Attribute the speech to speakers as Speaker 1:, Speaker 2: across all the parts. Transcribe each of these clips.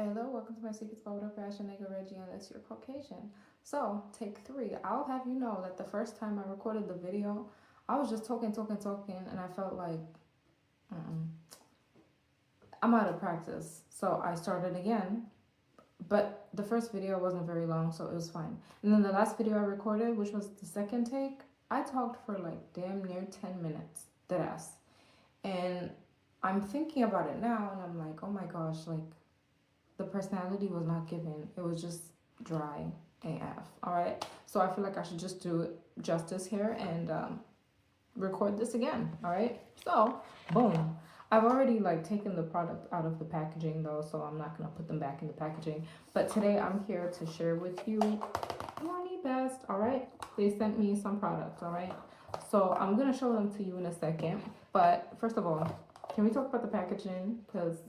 Speaker 1: Hello, welcome to my Secrets Photo Fashion Nigga Reggie, unless you're Caucasian. So, take 3. I'll have you know that the first time I recorded the video, I was just talking, and I felt like, I'm out of practice. So, I started again, but the first video wasn't very long, so it was fine. And then the last video I recorded, which was the second take, I talked for like damn near 10 minutes, deadass. And I'm thinking about it now, and I'm like, oh my gosh, like, the personality was not given. It was just dry AF. All right. So I feel like I should just do it justice here and record this again. All right. So boom. I've already like taken the product out of the packaging though, so I'm not gonna put them back in the packaging. But today I'm here to share with you Yanibest. All right. They sent me some products. All right. So I'm gonna show them to you in a second. But first of all, can we talk about the packaging? Because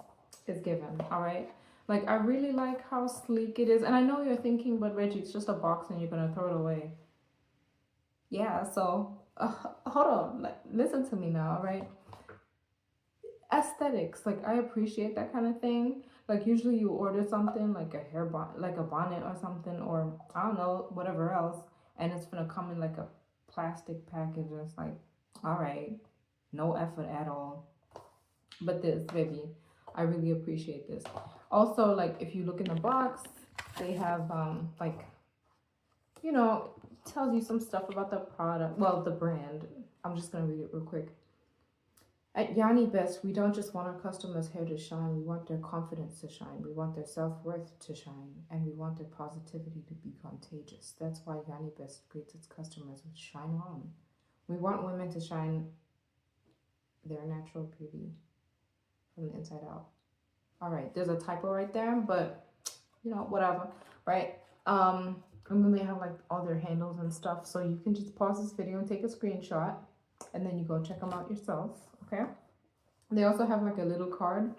Speaker 1: it's given. All right. Like, I really like how sleek it is. And I know you're thinking, but Reggie, it's just a box and you're going to throw it away. Yeah, so hold on. Listen to me now, all right? Aesthetics. Like, I appreciate that kind of thing. Like, usually you order something like a like a bonnet or something, or I don't know, whatever else. And it's going to come in like a plastic package. And it's like, all right, no effort at all. But this, baby, I really appreciate this. Also, like, if you look in the box, they have like, you know, tells you some stuff about the product, well, the brand. I'm just gonna read it real quick. At Yanibest, we don't just want our customers' hair to shine, we want their confidence to shine, we want their self-worth to shine, and we want their positivity to be contagious. That's why Yanibest greets its customers with shine on. We want women to shine their natural beauty from the inside out. All right, there's a typo right there, but you know, whatever, right? And then they have like all their handles and stuff, so you can just pause this video and take a screenshot, and then you go check them out yourself, okay? They also have like a little card.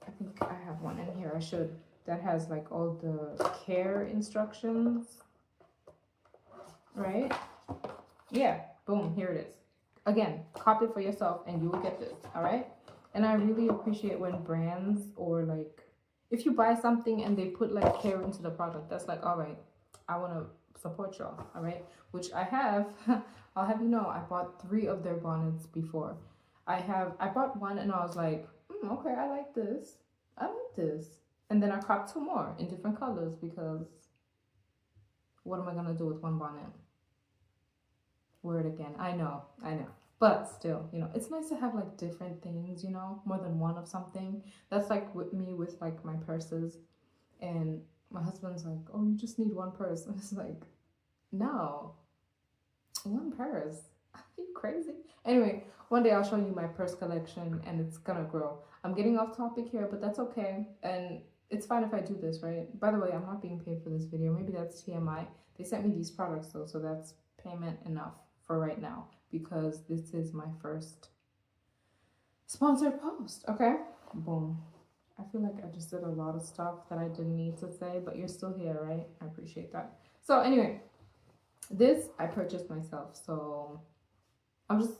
Speaker 1: I think I have one in here. I should. That has like all the care instructions, right? Yeah, boom, here it is. Again, copy it for yourself, and you will get this, all right? And I really appreciate when brands or like if you buy something and they put like care into the product, that's like, all right, I want to support y'all, all right? Which I have. I'll have you know, I bought 3 of their bonnets before. I bought one and I was like, okay, I like this. I like this. And then I copped 2 more in different colors because what am I going to do with one bonnet? Word again. I know. But still, you know, it's nice to have like different things, you know, more than one of something. That's like with me with like my purses. And my husband's like, oh, you just need one purse. And it's like, no, one purse. Are you crazy? Anyway, one day I'll show you my purse collection and it's gonna grow. I'm getting off topic here, but that's okay. And it's fine if I do this, right? By the way, I'm not being paid for this video. Maybe that's TMI. They sent me these products though, so that's payment enough for right now because this is my first sponsored post, okay? Boom. I feel like I just did a lot of stuff that I didn't need to say, but you're still here, right? I appreciate that. So anyway, this I purchased myself, so I don't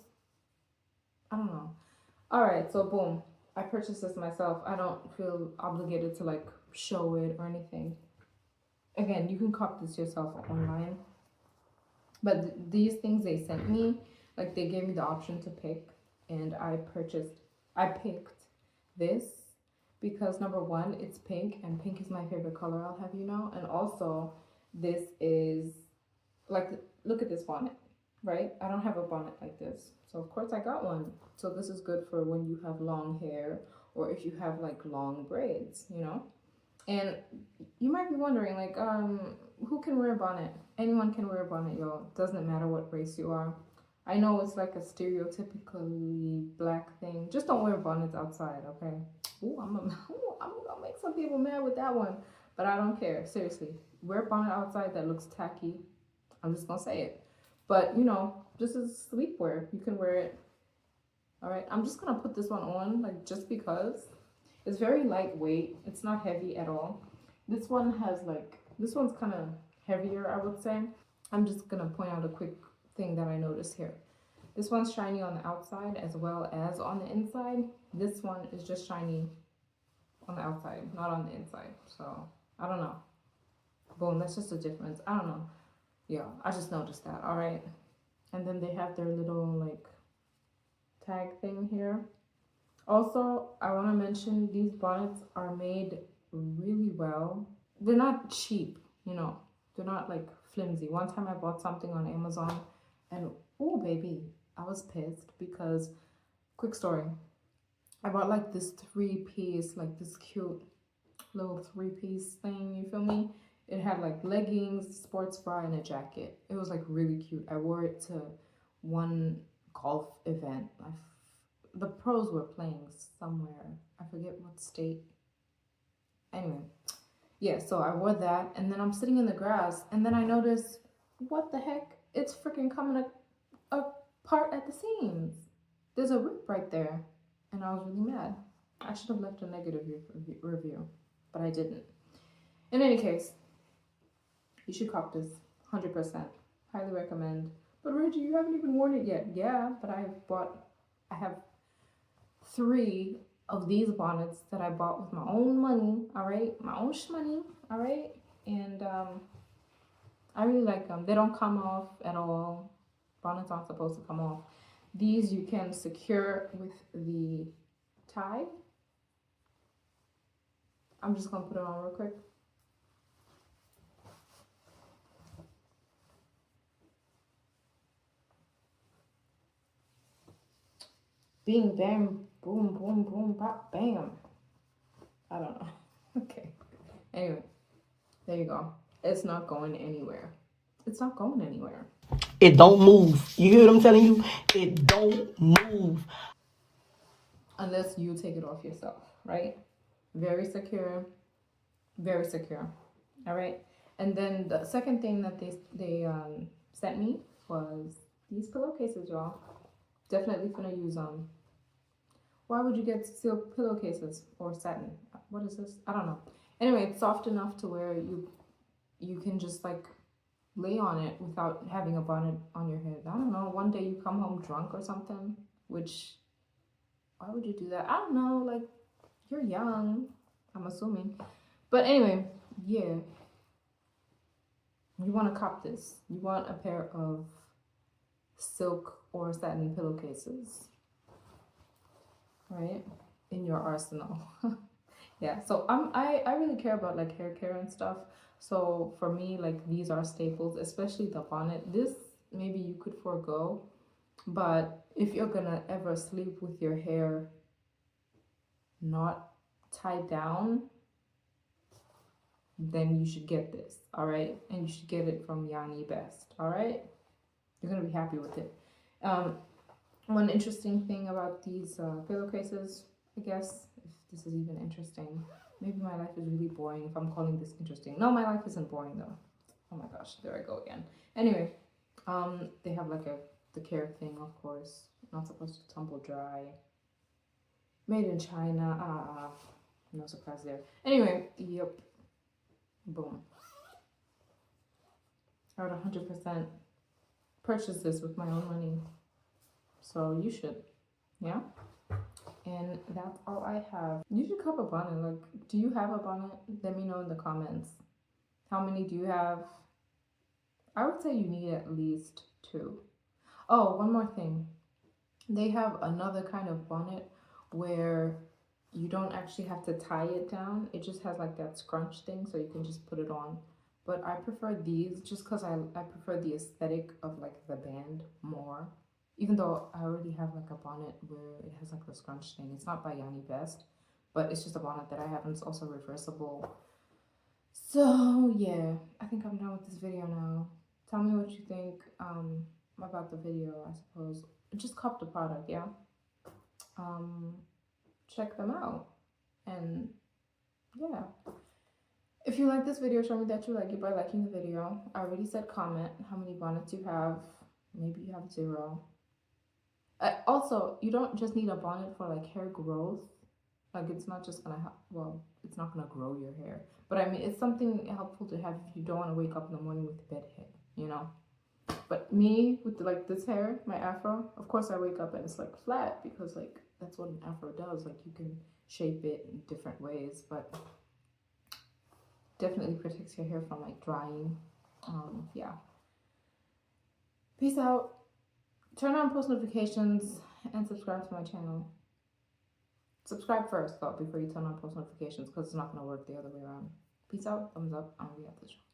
Speaker 1: know. All right, so boom, I purchased this myself. I don't feel obligated to like show it or anything. Again, you can cop this yourself online. But these things they sent me, like they gave me the option to pick, and I picked this because number one, it's pink, and pink is my favorite color, I'll have you know. And also, this is like, look at this bonnet, right? I don't have a bonnet like this, so of course I got one. So this is good for when you have long hair or if you have like long braids, you know. And you might be wondering, like, who can wear a bonnet? Anyone can wear a bonnet, y'all. Doesn't matter what race you are. I know it's like a stereotypically black thing. Just don't wear bonnets outside, okay? Ooh, I'm gonna make some people mad with that one, but I don't care. Seriously, wear a bonnet outside that looks tacky. I'm just gonna say it. But you know, this is sleepwear. You can wear it. All right. I'm just gonna put this one on, like, just because. It's very lightweight. It's not heavy at all. This one has like, this one's kind of heavier, I would say. I'm just gonna point out a quick thing that I noticed here. This one's shiny on the outside as well as on the inside. This one is just shiny on the outside, not on the inside. So I don't know. Boom, that's just a difference. I don't know. Yeah, I just noticed that. All right. And then they have their little like tag thing here. Also, I want to mention these bonnets are made really well. They're not cheap, you know. They're not like flimsy. One time I bought something on Amazon and oh baby, I was pissed because quick story. I bought like this 3-piece, like this cute little 3-piece thing, you feel me? It had like leggings, sports bra, and a jacket. It was like really cute. I wore it to one golf event. The pros were playing somewhere. I forget what state. Anyway, yeah, so I wore that, and then I'm sitting in the grass, and then I notice, what the heck? It's freaking coming apart at the seams. There's a rip right there, and I was really mad. I should have left a negative review, but I didn't. In any case, you should cop this, 100%. Highly recommend. But Reggie, you haven't even worn it yet. Yeah, but I have 3 of these bonnets that I bought with my own money, all right? My own shmoney, all right? And I really like them. They don't come off at all. Bonnets aren't supposed to come off. These you can secure with the tie. I'm just gonna put it on real quick. Bing, bam, boom, boom, boom, pop, bam. I don't know. Okay. Anyway, there you go. It's not going anywhere. It's not going anywhere.
Speaker 2: It don't move. You hear what I'm telling you? It don't move.
Speaker 1: Unless you take it off yourself, right? Very secure. Very secure. All right. And then the second thing that they sent me was these pillowcases, y'all. Definitely gonna use them. Why would you get silk pillowcases or satin? What is this? I don't know. Anyway, it's soft enough to where you can just like lay on it without having a bonnet on your head. I don't know. One day you come home drunk or something, which why would you do that? I don't know. Like you're young, I'm assuming. But anyway, yeah. You want to cop this. You want a pair of silk or satin pillowcases, right, in your arsenal. Yeah, so I really care about like hair care and stuff. So for me, like these are staples, especially the bonnet. This maybe you could forego, but if you're gonna ever sleep with your hair not tied down, then you should get this, all right? And you should get it from Yanibest, all right? You're gonna be happy with it. One interesting thing about these pillowcases, I guess, if this is even interesting, maybe my life is really boring if I'm calling this interesting. No, my life isn't boring though. Oh my gosh, there I go again. Anyway, they have like the care thing, of course, not supposed to tumble dry. Made in China. No surprise there. Anyway, yep. Boom. I would 100% purchase this with my own money. So you should. Yeah? And that's all I have. You should cop a bonnet. Like, do you have a bonnet? Let me know in the comments. How many do you have? I would say you need at least 2. Oh, one more thing. They have another kind of bonnet where you don't actually have to tie it down. It just has like that scrunch thing, so you can just put it on. But I prefer these just because I prefer the aesthetic of like the band more. Even though I already have like a bonnet where it has like the scrunch thing. It's not by Yanibest, but it's just a bonnet that I have and it's also reversible. So yeah, I think I'm done with this video now. Tell me what you think about the video, I suppose. Just cop the product, yeah? Check them out. And yeah. If you like this video, show me that you like it by liking the video. I already said comment how many bonnets you have. Maybe you have 0. Also, you don't just need a bonnet for like hair growth. Like it's not just gonna well, it's not gonna grow your hair. But I mean, it's something helpful to have if you don't want to wake up in the morning with bed hair, you know? But me, with like this hair, my afro, of course I wake up and it's like flat because like that's what an afro does. Like you can shape it in different ways, but definitely protects your hair from like drying. Yeah. Peace out. Turn on post notifications and subscribe to my channel. Subscribe first though before you turn on post notifications, because it's not going to work the other way around. Peace out. Thumbs up. I'll be at the show.